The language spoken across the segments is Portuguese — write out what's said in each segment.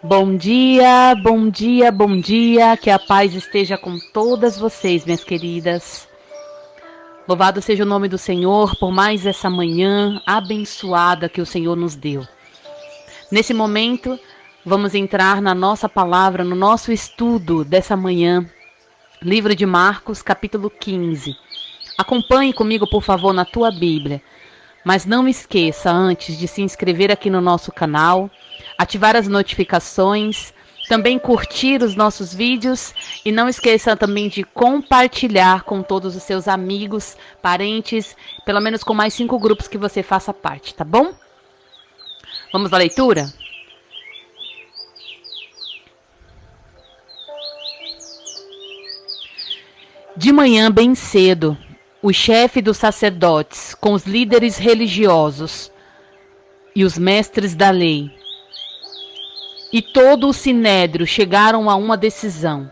Bom dia, bom dia, bom dia. Que a paz esteja com todas vocês, minhas queridas. Louvado seja o nome do Senhor por mais essa manhã abençoada que o Senhor nos deu. Nesse momento, vamos entrar na nossa palavra, no nosso estudo dessa manhã. Livro de Marcos, capítulo 15. Acompanhe comigo, por favor, na tua Bíblia. Mas não esqueça antes de se inscrever aqui no nosso canal, ativar as notificações, também curtir os nossos vídeos e não esqueça também de compartilhar com todos os seus amigos, parentes, pelo menos com mais 5 grupos que você faça parte, tá bom? Vamos à leitura? De manhã bem cedo, o chefe dos sacerdotes, com os líderes religiosos e os mestres da lei, e todo o sinédrio chegaram a uma decisão.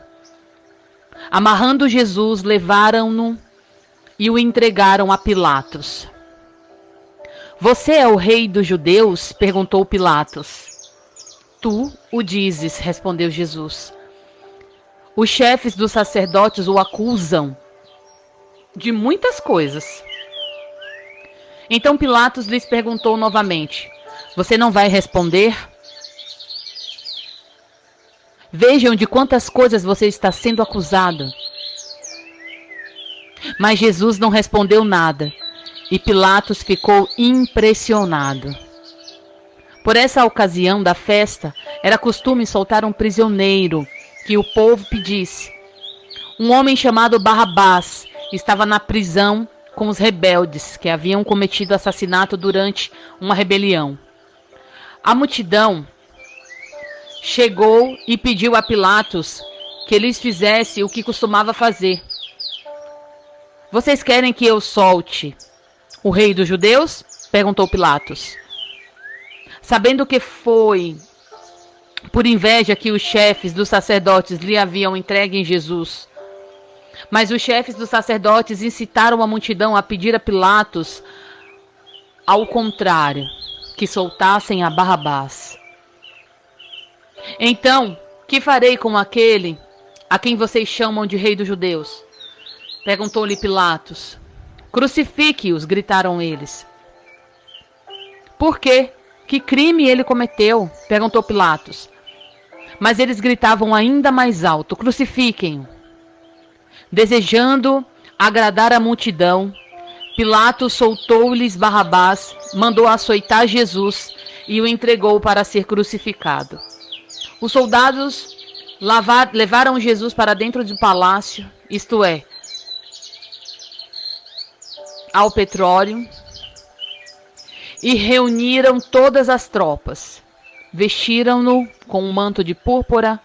Amarrando Jesus, levaram-no e o entregaram a Pilatos. Você é o rei dos judeus? Perguntou Pilatos. Tu o dizes, respondeu Jesus. Os chefes dos sacerdotes o acusam de muitas coisas. Então Pilatos lhes perguntou novamente: Você não vai responder? Vejam de quantas coisas você está sendo acusado. Mas Jesus não respondeu nada, e Pilatos ficou impressionado. Por essa ocasião da festa, era costume soltar um prisioneiro que o povo pedisse. Um homem chamado Barrabás estava na prisão com os rebeldes que haviam cometido assassinato durante uma rebelião. A multidão chegou e pediu a Pilatos que lhes fizesse o que costumava fazer. Vocês querem que eu solte o rei dos judeus? Perguntou Pilatos. Sabendo que foi por inveja que os chefes dos sacerdotes lhe haviam entregue em Jesus. Mas os chefes dos sacerdotes incitaram a multidão a pedir a Pilatos, ao contrário, que soltassem a Barrabás. Então, que farei com aquele a quem vocês chamam de rei dos judeus? Perguntou-lhe Pilatos. Crucifique-os, gritaram eles. Por quê? Que crime ele cometeu? Perguntou Pilatos. Mas eles gritavam ainda mais alto: Crucifiquem-o. Desejando agradar a multidão, Pilatos soltou-lhes Barrabás, mandou açoitar Jesus e o entregou para ser crucificado. Os soldados levaram Jesus para dentro do palácio, isto é, ao petróleo, e reuniram todas as tropas. Vestiram-no com um manto de púrpura,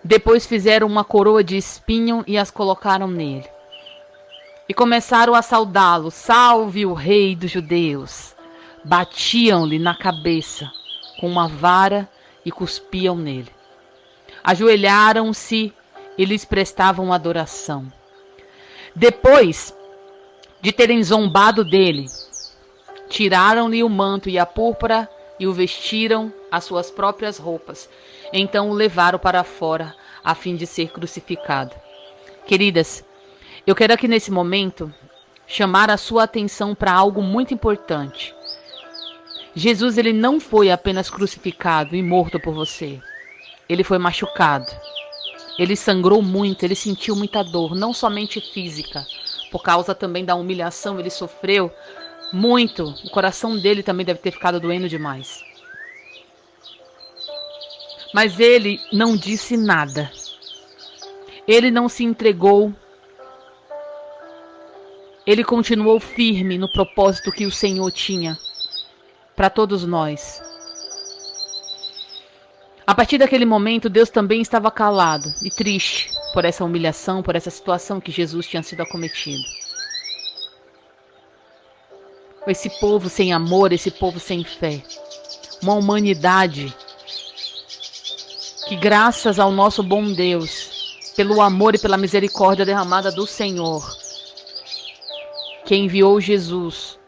depois fizeram uma coroa de espinho e as colocaram nele. E começaram a saudá-lo: Salve o rei dos judeus! Batiam-lhe na cabeça com uma vara e cuspiam nele. Ajoelharam-se e lhes prestavam adoração. Depois de terem zombado dele, tiraram-lhe o manto e a púrpura e o vestiram as suas próprias roupas. Então o levaram para fora, a fim de ser crucificado. Queridas, eu quero aqui nesse momento chamar a sua atenção para algo muito importante. Jesus, ele não foi apenas crucificado e morto por você. Ele foi machucado. Ele sangrou muito, ele sentiu muita dor, não somente física, por causa também da humilhação, ele sofreu muito. O coração dele também deve ter ficado doendo demais. Mas ele não disse nada. Ele não se entregou. Ele continuou firme no propósito que o Senhor tinha para todos nós. A partir daquele momento, Deus também estava calado e triste por essa humilhação, por essa situação que Jesus tinha sido acometido. Esse povo sem amor, esse povo sem fé. Uma humanidade que, graças ao nosso bom Deus, pelo amor e pela misericórdia derramada do Senhor, que enviou Jesus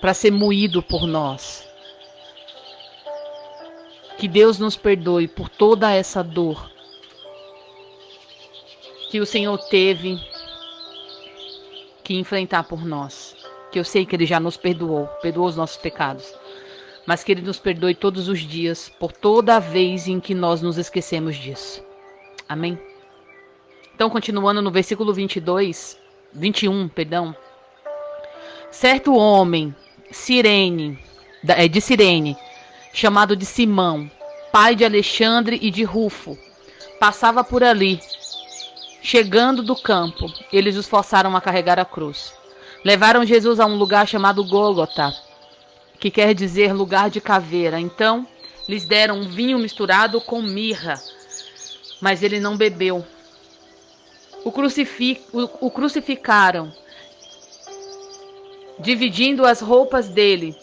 para ser moído por nós, Que Deus nos perdoe por toda essa dor que o Senhor teve que enfrentar por nós. Que eu sei que Ele já nos perdoou os nossos pecados. Mas que Ele nos perdoe todos os dias, por toda a vez em que nós nos esquecemos disso. Amém? Então, continuando no versículo 21, certo homem, de Cirene, chamado de Simão, pai de Alexandre e de Rufo, passava por ali. Chegando do campo, eles os forçaram a carregar a cruz. Levaram Jesus a um lugar chamado Gólgota, que quer dizer lugar de caveira. Então, lhes deram um vinho misturado com mirra, mas ele não bebeu. O crucificaram, dividindo as roupas dele.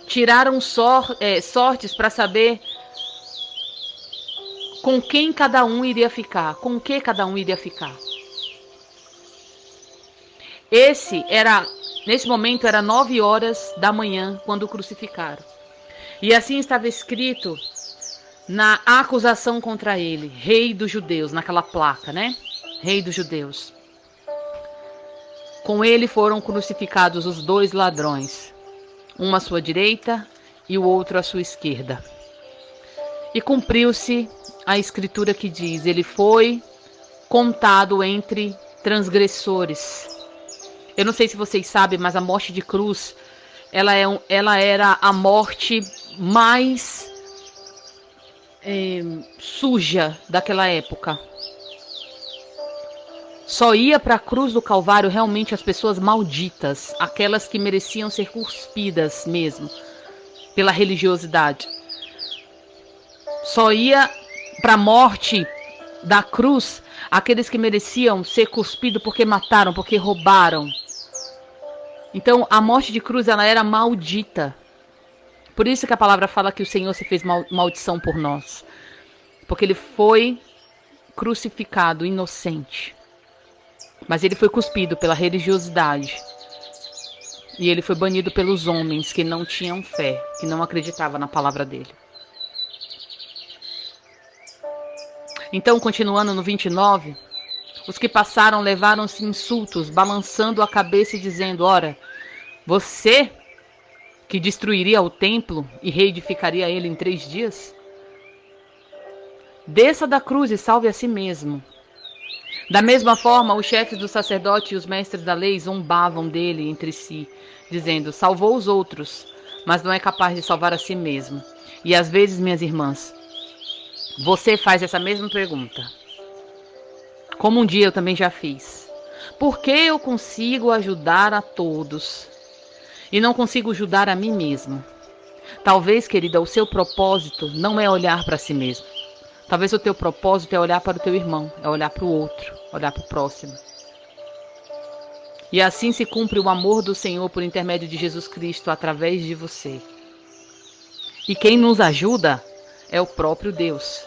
Tiraram sortes para saber com quem cada um iria ficar, com que cada um iria ficar. Nesse momento era 9h da manhã, quando o crucificaram. E assim estava escrito na acusação contra ele, Rei dos Judeus, naquela placa, né? Rei dos Judeus. Com ele foram crucificados os 2 ladrões, um à sua direita e o outro à sua esquerda. E cumpriu-se a escritura que diz, ele foi contado entre transgressores. Eu não sei se vocês sabem, mas a morte de cruz, ela era a morte mais suja daquela época. Só ia para a cruz do Calvário realmente as pessoas malditas, aquelas que mereciam ser cuspidas mesmo, pela religiosidade. Só ia para a morte da cruz aqueles que mereciam ser cuspidos porque mataram, porque roubaram. Então a morte de cruz ela era maldita. Por isso que a palavra fala que o Senhor se fez maldição por nós. Porque ele foi crucificado inocente. Mas ele foi cuspido pela religiosidade. E ele foi banido pelos homens que não tinham fé, que não acreditavam na palavra dele. Então, continuando no 29, os que passaram levaram-se insultos, balançando a cabeça e dizendo, ora, você que destruiria o templo e reedificaria ele em 3 dias? Desça da cruz e salve a si mesmo. Da mesma forma, os chefes dos sacerdotes e os mestres da lei zombavam dele entre si, dizendo, salvou os outros, mas não é capaz de salvar a si mesmo. E às vezes, minhas irmãs, você faz essa mesma pergunta. Como um dia eu também já fiz. Por que eu consigo ajudar a todos e não consigo ajudar a mim mesmo? Talvez, querida, o seu propósito não é olhar para si mesmo. Talvez o teu propósito é olhar para o teu irmão, é olhar para o outro, olhar para o próximo. E assim se cumpre o amor do Senhor por intermédio de Jesus Cristo através de você. E quem nos ajuda é o próprio Deus.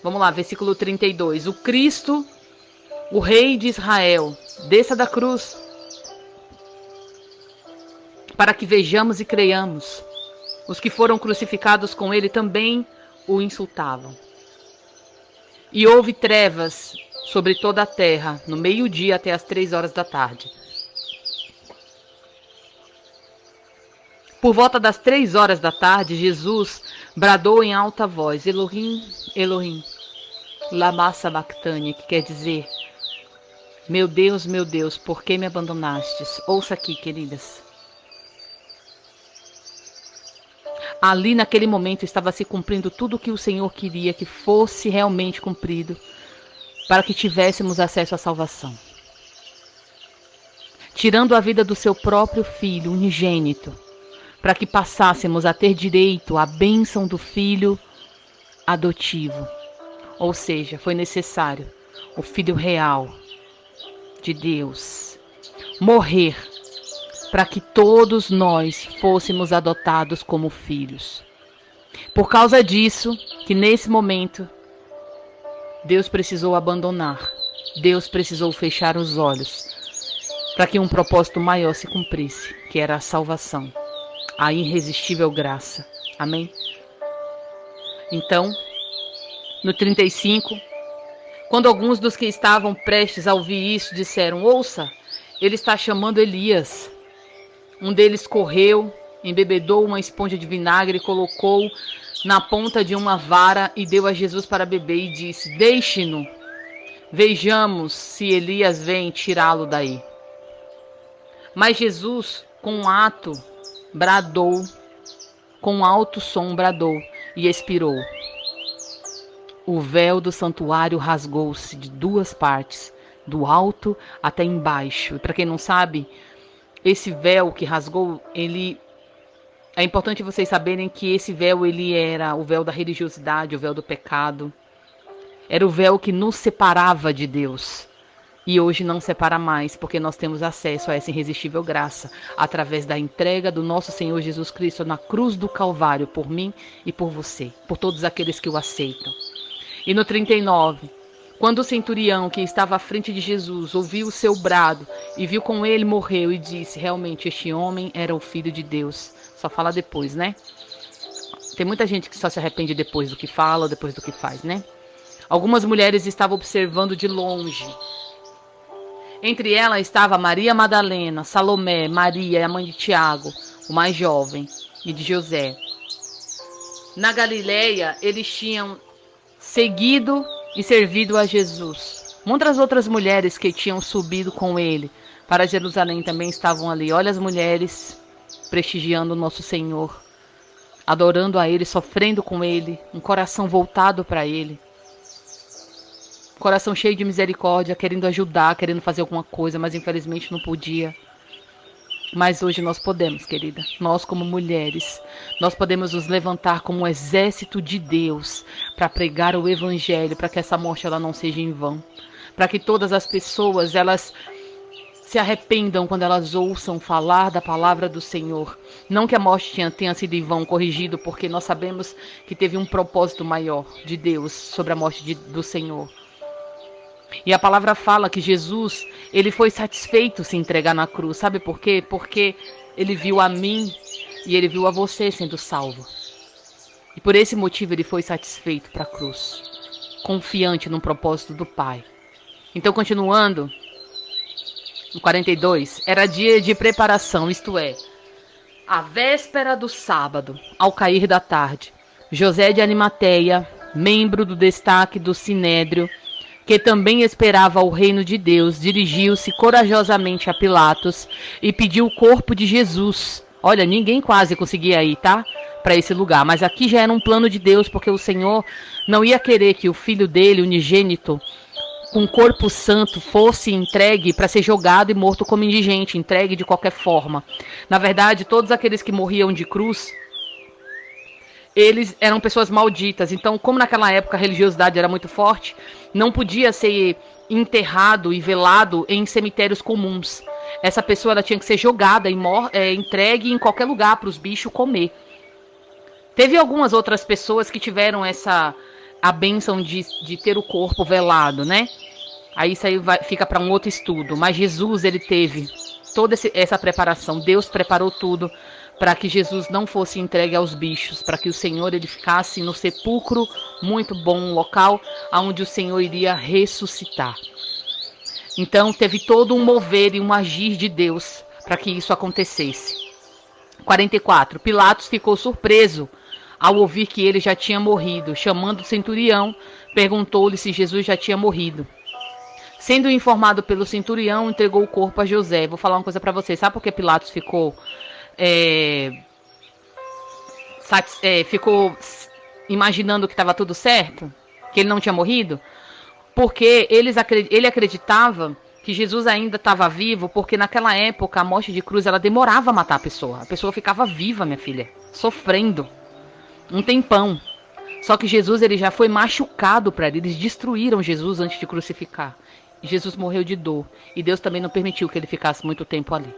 Vamos lá, versículo 32. O Cristo, o Rei de Israel, desça da cruz, para que vejamos e creiamos. Os que foram crucificados com ele também o insultavam. E houve trevas sobre toda a terra, no meio-dia até as 3h da tarde. Por volta das 3h da tarde, Jesus bradou em alta voz, Elohim, Elohim, lama sabachthani, que quer dizer, meu Deus, por que me abandonastes? Ouça aqui, queridas. Ali naquele momento estava se cumprindo tudo o que o Senhor queria que fosse realmente cumprido, para que tivéssemos acesso à salvação. Tirando a vida do seu próprio filho unigênito, para que passássemos a ter direito à bênção do filho adotivo. Ou seja, foi necessário o filho real de Deus morrer para que todos nós fôssemos adotados como filhos. Por causa disso, que nesse momento, Deus precisou abandonar, Deus precisou fechar os olhos, para que um propósito maior se cumprisse, que era a salvação, a irresistível graça. Amém? Então, no 35, quando alguns dos que estavam prestes a ouvir isso disseram: ouça, ele está chamando Elias. Um deles correu, embebedou uma esponja de vinagre e colocou na ponta de uma vara e deu a Jesus para beber e disse: deixe-no, vejamos se Elias vem tirá-lo daí. Mas Jesus, com um alto som bradou e expirou. O véu do santuário rasgou-se de duas partes, do alto até embaixo. E para quem não sabe, esse véu que rasgou, é importante vocês saberem que esse véu, ele era o véu da religiosidade, o véu do pecado. Era o véu que nos separava de Deus. E hoje não separa mais, porque nós temos acesso a essa irresistível graça, através da entrega do nosso Senhor Jesus Cristo na cruz do Calvário, por mim e por você, por todos aqueles que o aceitam. E no 39, quando o centurião que estava à frente de Jesus ouviu o seu brado e viu como ele morreu e disse: realmente este homem era o Filho de Deus. Só fala depois, né? Tem muita gente que só se arrepende depois do que fala, depois do que faz, né? Algumas mulheres estavam observando de longe. Entre elas estava Maria Madalena, Salomé, Maria, a mãe de Tiago, o mais jovem, e de José. Na Galileia, eles tinham seguido e servido a Jesus. Muitas outras mulheres que tinham subido com ele para Jerusalém também estavam ali. Olha as mulheres prestigiando o nosso Senhor, adorando a ele, sofrendo com ele, um coração voltado para ele. Coração cheio de misericórdia, querendo ajudar, querendo fazer alguma coisa, mas infelizmente não podia. Mas hoje nós podemos, querida. Nós como mulheres, nós podemos nos levantar como um exército de Deus para pregar o Evangelho, para que essa morte ela não seja em vão. Para que todas as pessoas, elas se arrependam quando elas ouçam falar da palavra do Senhor. Não que a morte tenha sido em vão, corrigido, porque nós sabemos que teve um propósito maior de Deus sobre a morte do Senhor. E a palavra fala que Jesus, ele foi satisfeito se entregar na cruz. Sabe por quê? Porque ele viu a mim e ele viu a você sendo salvo. E por esse motivo ele foi satisfeito para a cruz, confiante no propósito do Pai. Então, continuando, no 42, era dia de preparação, isto é, a véspera do sábado, ao cair da tarde. José de Arimateia, membro do destaque do Sinédrio, que também esperava o reino de Deus, dirigiu-se corajosamente a Pilatos e pediu o corpo de Jesus. Olha, ninguém quase conseguia ir, tá? Para esse lugar, mas aqui já era um plano de Deus, porque o Senhor não ia querer que o filho dele, unigênito, com corpo santo, fosse entregue para ser jogado e morto como indigente, entregue de qualquer forma. Na verdade, todos aqueles que morriam de cruz, eles eram pessoas malditas. Então, como naquela época a religiosidade era muito forte, não podia ser enterrado e velado em cemitérios comuns. Essa pessoa ela tinha que ser jogada e entregue em qualquer lugar para os bichos comer. Teve algumas outras pessoas que tiveram a bênção de ter o corpo velado, né? Aí isso aí fica para um outro estudo. Mas Jesus, ele teve toda essa preparação. Deus preparou tudo para que Jesus não fosse entregue aos bichos, para que o Senhor ele ficasse no sepulcro muito bom, um local onde o Senhor iria ressuscitar. Então teve todo um mover e um agir de Deus para que isso acontecesse. 44. Pilatos ficou surpreso ao ouvir que ele já tinha morrido. Chamando o centurião, perguntou-lhe se Jesus já tinha morrido. Sendo informado pelo centurião, entregou o corpo a José. Vou falar uma coisa para vocês. Sabe por que Pilatos ficou imaginando que estava tudo certo? Que ele não tinha morrido? Porque ele acreditava que Jesus ainda estava vivo, porque naquela época a morte de cruz ela demorava a matar a pessoa. A pessoa ficava viva, minha filha, sofrendo um tempão. Só que Jesus ele já foi machucado para eles destruíram Jesus antes de crucificar. E Jesus morreu de dor. E Deus também não permitiu que ele ficasse muito tempo ali.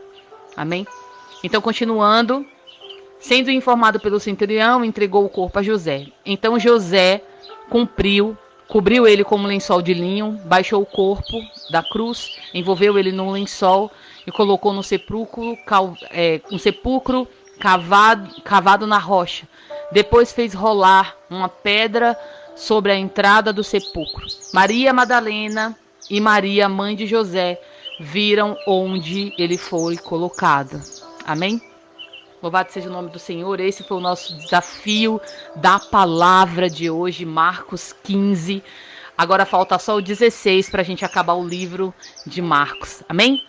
Amém? Então, continuando, sendo informado pelo centurião, entregou o corpo a José. Então José cobriu ele com um lençol de linho, baixou o corpo da cruz, envolveu ele num lençol e colocou no sepulcro, cavado na rocha, Depois fez rolar uma pedra sobre a entrada do sepulcro. Maria Madalena e Maria, mãe de José, viram onde ele foi colocado. Amém? Louvado seja o nome do Senhor. Esse foi o nosso desafio da palavra de hoje, Marcos 15. Agora falta só o 16 para a gente acabar o livro de Marcos. Amém?